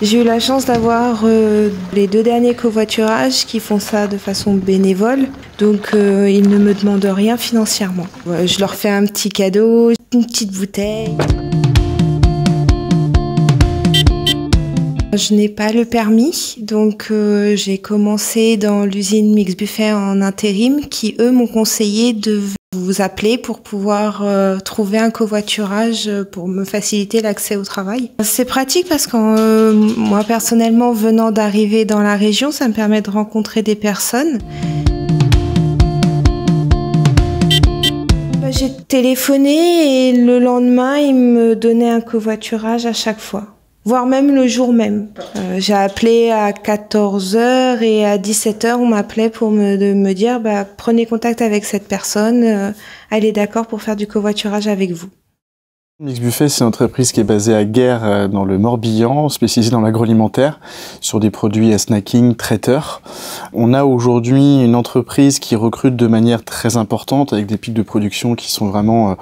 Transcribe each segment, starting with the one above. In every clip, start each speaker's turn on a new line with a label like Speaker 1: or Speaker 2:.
Speaker 1: J'ai eu la chance d'avoir les 2 derniers covoiturages qui font ça de façon bénévole, donc ils ne me demandent rien financièrement. Je leur fais un petit cadeau, une petite bouteille. Je n'ai pas le permis, donc j'ai commencé dans l'usine Mix Buffet en intérim qui, eux, m'ont conseillé de vous appeler pour pouvoir trouver un covoiturage pour me faciliter l'accès au travail. C'est pratique parce que moi, personnellement, venant d'arriver dans la région, ça me permet de rencontrer des personnes. J'ai téléphoné et le lendemain, ils me donnaient un covoiturage à chaque fois. Voire même le jour même. J'ai appelé à 14h et à 17h, on m'appelait pour me dire prenez contact avec cette personne, elle est d'accord pour faire du covoiturage avec vous.
Speaker 2: Mix Buffet, c'est une entreprise qui est basée à Guères, dans le Morbihan, spécialisée dans l'agroalimentaire, sur des produits à snacking, traiteurs. On a aujourd'hui une entreprise qui recrute de manière très importante, avec des pics de production qui sont vraiment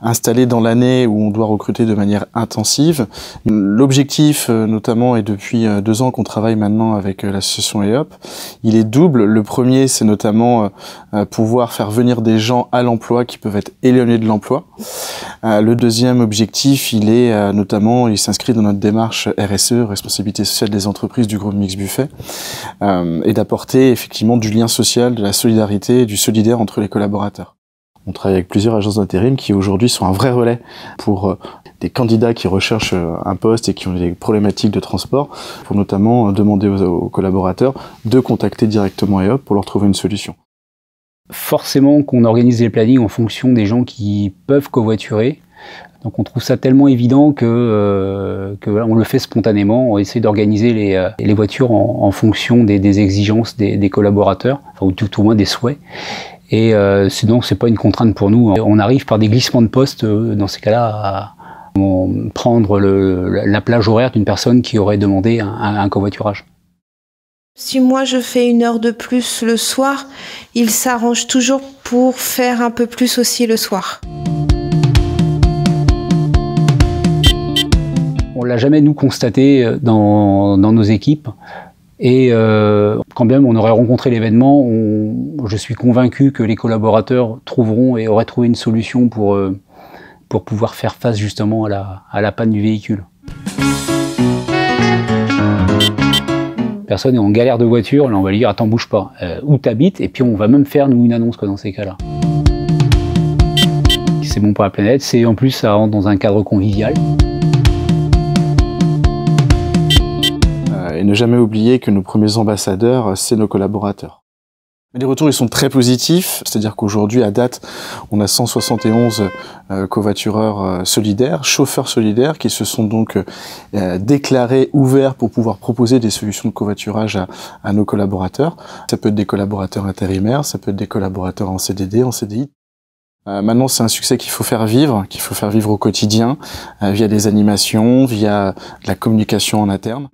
Speaker 2: installés dans l'année où on doit recruter de manière intensive. L'objectif, notamment, et depuis 2 ans qu'on travaille maintenant avec l'association EOP, il est double. Le premier, c'est notamment pouvoir faire venir des gens à l'emploi qui peuvent être éloignés de l'emploi. Le deuxième objectif, il est notamment, il s'inscrit dans notre démarche RSE, responsabilité sociale des entreprises du groupe Mix Buffet, et d'apporter effectivement du lien social, de la solidarité et du solidaire entre les collaborateurs. On travaille avec plusieurs agences d'intérim qui aujourd'hui sont un vrai relais pour des candidats qui recherchent un poste et qui ont des problématiques de transport, pour notamment demander aux collaborateurs de contacter directement EOP pour leur trouver une solution.
Speaker 3: Forcément qu'on organise les plannings en fonction des gens qui peuvent covoiturer. Donc on trouve ça tellement évident que voilà, on le fait spontanément, on essaie d'organiser les voitures en fonction des exigences des collaborateurs, enfin, ou tout au moins des souhaits. Et sinon c'est pas une contrainte pour nous. On arrive par des glissements de poste dans ces cas-là à prendre la plage horaire d'une personne qui aurait demandé un covoiturage.
Speaker 1: Si moi je fais 1 heure de plus le soir, ils s'arrangent toujours pour faire un peu plus aussi le soir.
Speaker 3: On l'a jamais nous constaté dans nos équipes. Et quand bien on aurait rencontré l'événement, je suis convaincu que les collaborateurs trouveront et auraient trouvé une solution pour pouvoir faire face justement à la panne du véhicule. Personne est en galère de voiture, là on va lui dire attends bouge pas, où t'habites, et puis on va même faire nous une annonce dans ces cas-là. C'est bon pour la planète, c'est en plus ça rentre dans un cadre convivial.
Speaker 2: Et ne jamais oublier que nos premiers ambassadeurs, c'est nos collaborateurs. Les retours, ils sont très positifs, c'est-à-dire qu'aujourd'hui, à date, on a 171 covoitureurs solidaires, chauffeurs solidaires, qui se sont donc déclarés ouverts pour pouvoir proposer des solutions de covoiturage à nos collaborateurs. Ça peut être des collaborateurs intérimaires, ça peut être des collaborateurs en CDD, en CDI. Maintenant, c'est un succès qu'il faut faire vivre au quotidien, via des animations, via de la communication en interne.